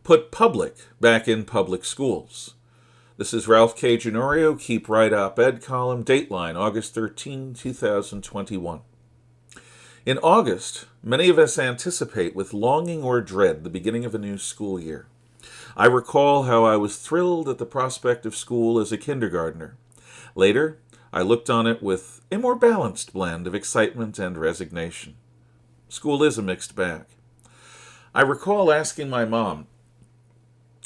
Put public back in public schools. This is Ralph K. Ginorio-Keep Right Op-Ed column, Dateline, August 13, 2021. In August, many of us anticipate with longing or dread the beginning of a new school year. I recall how I was thrilled at the prospect of school as a kindergartner. Later, I looked on it with a more balanced blend of excitement and resignation. School is a mixed bag. I recall asking my mom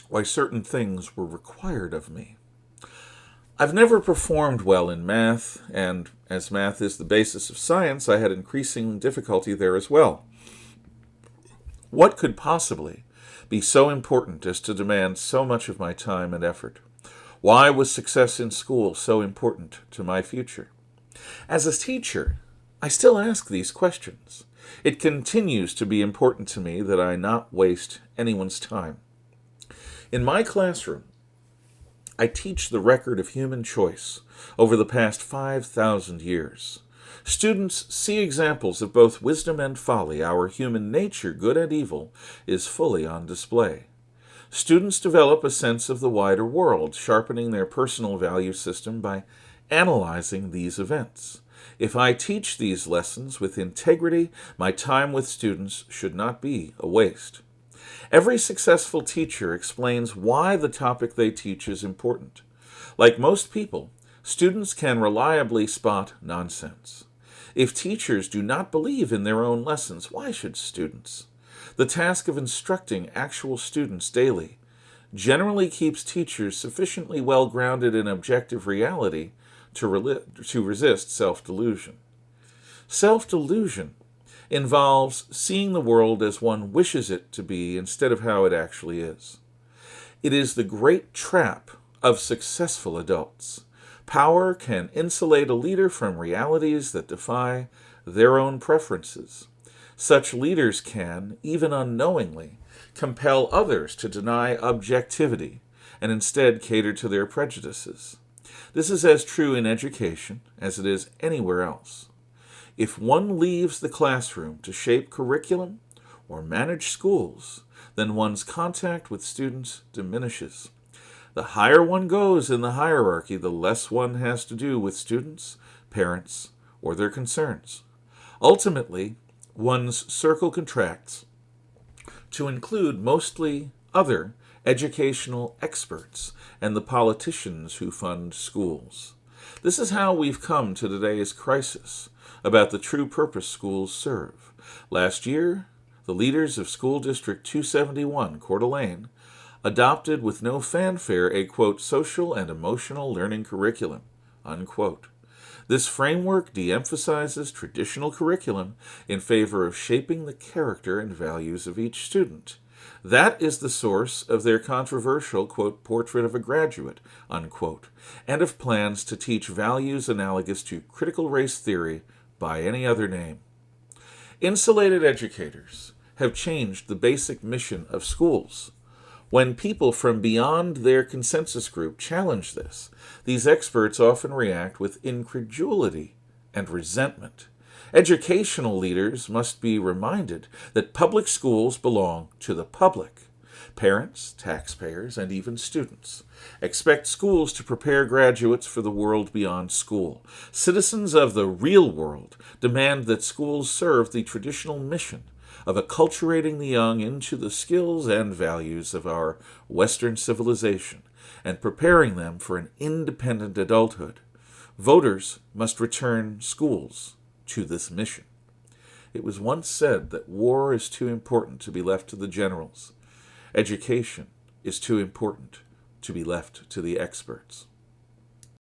why certain things were required of me. I've never performed well in math, and as math is the basis of science, I had increasing difficulty there as well. What could possibly be so important as to demand so much of my time and effort? Why was success in school so important to my future? As a teacher, I still ask these questions. It continues to be important to me that I not waste anyone's time. In my classroom, I teach the record of human choice over the past 5,000 years. Students see examples of both wisdom and folly. Our human nature, good and evil, is fully on display. Students develop a sense of the wider world, sharpening their personal value system by analyzing these events. If I teach these lessons with integrity, my time with students should not be a waste. Every successful teacher explains why the topic they teach is important. Like most people, students can reliably spot nonsense. If teachers do not believe in their own lessons, why should students? The task of instructing actual students daily generally keeps teachers sufficiently well-grounded in objective reality to resist self-delusion. Self-delusion involves seeing the world as one wishes it to be instead of how it actually is. It is the great trap of successful adults. Power can insulate a leader from realities that defy their own preferences. Such leaders can, even unknowingly, compel others to deny objectivity and instead cater to their prejudices. This is as true in education as it is anywhere else. If one leaves the classroom to shape curriculum or manage schools, then one's contact with students diminishes. The higher one goes in the hierarchy, the less one has to do with students, parents, or their concerns. Ultimately, one's circle contracts to include mostly other educational experts and the politicians who fund schools. This is how we've come to today's crisis about the true purpose schools serve. Last year, the leaders of School District 271, Coeur d'Alene, adopted with no fanfare a, quote, social and emotional learning curriculum, unquote. This framework de-emphasizes traditional curriculum in favor of shaping the character and values of each student. That is the source of their controversial, quote, portrait of a graduate, unquote, and of plans to teach values analogous to critical race theory by any other name. Insulated educators have changed the basic mission of schools. When people from beyond their consensus group challenge this, these experts often react with incredulity and resentment. Educational leaders must be reminded that public schools belong to the public. Parents, taxpayers, and even students expect schools to prepare graduates for the world beyond school. Citizens of the real world demand that schools serve the traditional mission of acculturating the young into the skills and values of our Western civilization and preparing them for an independent adulthood. Voters must return schools to this mission. It was once said that war is too important to be left to the generals. Education is too important to be left to the experts.